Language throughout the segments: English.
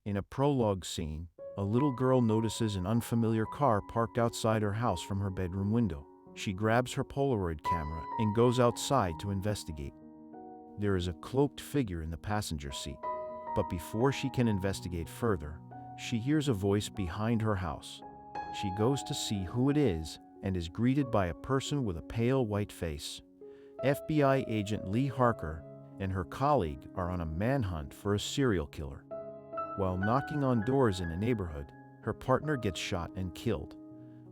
In a prologue scene, a little girl notices an unfamiliar car parked outside her house from her bedroom window. She grabs her Polaroid camera and goes outside to investigate. There is a cloaked figure in the passenger seat, but before she can investigate further, she hears a voice behind her house. She goes to see who it is and is greeted by a person with a pale white face. FBI agent Lee Harker and her colleague are on a manhunt for a serial killer. While knocking on doors in a neighborhood, her partner gets shot and killed.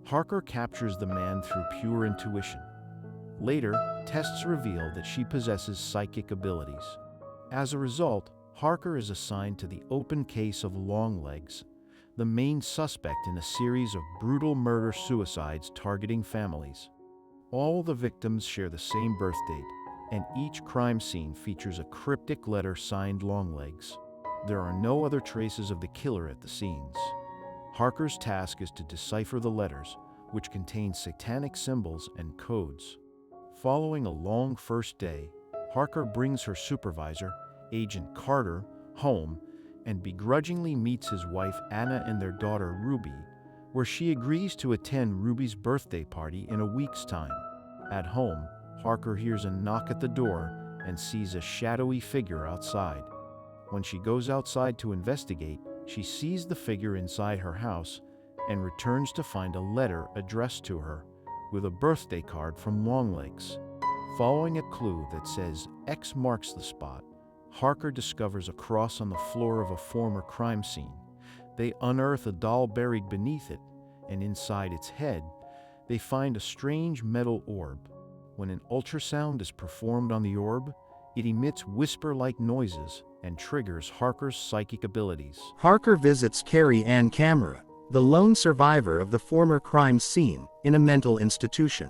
Harker captures the man through pure intuition. Later, tests reveal that she possesses psychic abilities. As a result, Harker is assigned to the open case of Longlegs, the main suspect in a series of brutal murder-suicides targeting families. All the victims share the same birth date, and each crime scene features a cryptic letter signed Longlegs. There are no other traces of the killer at the scenes. Harker's task is to decipher the letters, which contain satanic symbols and codes. Following a long first day, Harker brings her supervisor, Agent Carter, home and begrudgingly meets his wife Anna and their daughter Ruby, where she agrees to attend Ruby's birthday party in a week's time. At home, Harker hears a knock at the door and sees a shadowy figure outside. When she goes outside to investigate, she sees the figure inside her house and returns to find a letter addressed to her with a birthday card from Longlegs. Following a clue that says X marks the spot, Harker discovers a cross on the floor of a former crime scene. They unearth a doll buried beneath it, and inside its head, they find a strange metal orb. When an ultrasound is performed on the orb, it emits whisper-like noises and triggers Harker's psychic abilities. Harker visits Carrie Ann Camera, the lone survivor of the former crime scene, in a mental institution.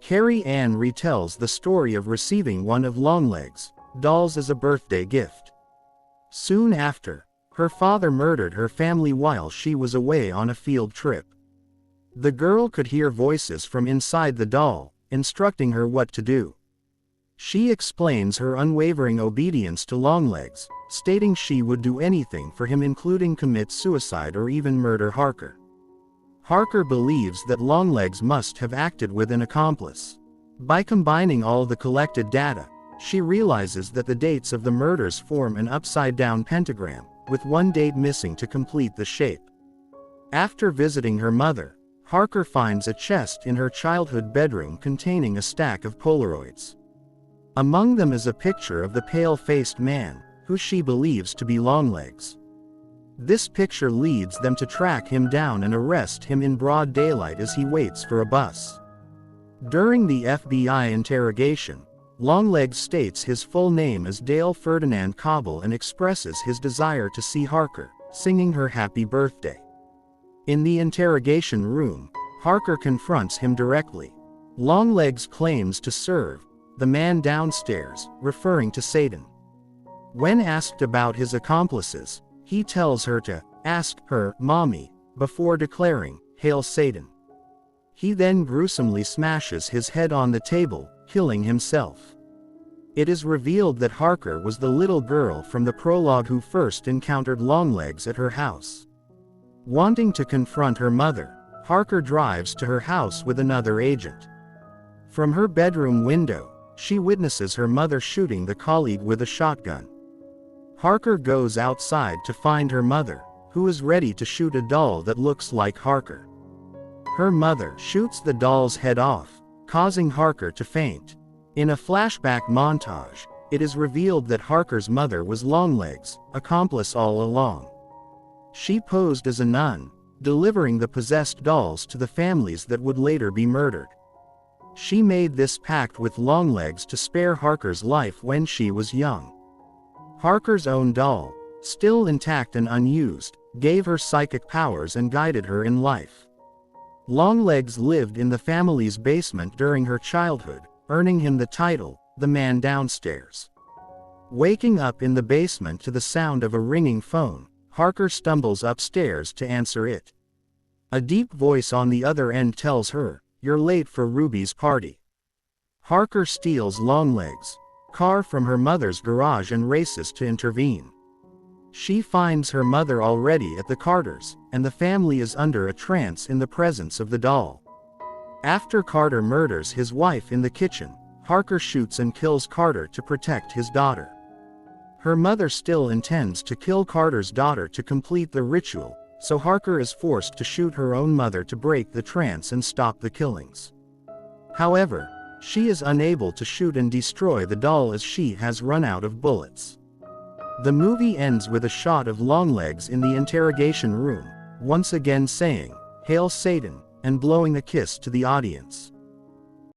Carrie Ann retells the story of receiving one of Longlegs' dolls as a birthday gift. Soon after, her father murdered her family while she was away on a field trip. The girl could hear voices from inside the doll, instructing her what to do. She explains her unwavering obedience to Longlegs, stating she would do anything for him, including commit suicide or even murder Harker. Harker believes that Longlegs must have acted with an accomplice. By combining all the collected data, she realizes that the dates of the murders form an upside-down pentagram, with one date missing to complete the shape. After visiting her mother, Harker finds a chest in her childhood bedroom containing a stack of Polaroids. Among them is a picture of the pale-faced man, who she believes to be Longlegs. This picture leads them to track him down and arrest him in broad daylight as he waits for a bus. During the FBI interrogation, Longlegs states his full name as Dale Ferdinand Cobble and expresses his desire to see Harker, singing her happy birthday. In the interrogation room, Harker confronts him directly. Longlegs claims to serve the man downstairs, referring to Satan. When asked about his accomplices, he tells her to ask her mommy before declaring, "Hail Satan." He then gruesomely smashes his head on the table, killing himself. It is revealed that Harker was the little girl from the prologue who first encountered Longlegs at her house. Wanting to confront her mother, Harker drives to her house with another agent. From her bedroom window, she witnesses her mother shooting the colleague with a shotgun. Harker goes outside to find her mother, who is ready to shoot a doll that looks like Harker. Her mother shoots the doll's head off, causing Harker to faint. In a flashback montage, it is revealed that Harker's mother was Longlegs' accomplice all along. She posed as a nun, delivering the possessed dolls to the families that would later be murdered. She made this pact with Longlegs to spare Harker's life when she was young. Harker's own doll, still intact and unused, gave her psychic powers and guided her in life. Longlegs lived in the family's basement during her childhood, earning him the title, the man downstairs. Waking up in the basement to the sound of a ringing phone, Harker stumbles upstairs to answer it. A deep voice on the other end tells her, "You're late for Ruby's party." Harker steals Longlegs' car from her mother's garage and races to intervene. She finds her mother already at the Carters, and the family is under a trance in the presence of the doll. After Carter murders his wife in the kitchen, Harker shoots and kills Carter to protect his daughter. Her mother still intends to kill Carter's daughter to complete the ritual, so Harker is forced to shoot her own mother to break the trance and stop the killings. However, she is unable to shoot and destroy the doll as she has run out of bullets. The movie ends with a shot of Longlegs in the interrogation room, once again saying, "Hail Satan," and blowing a kiss to the audience.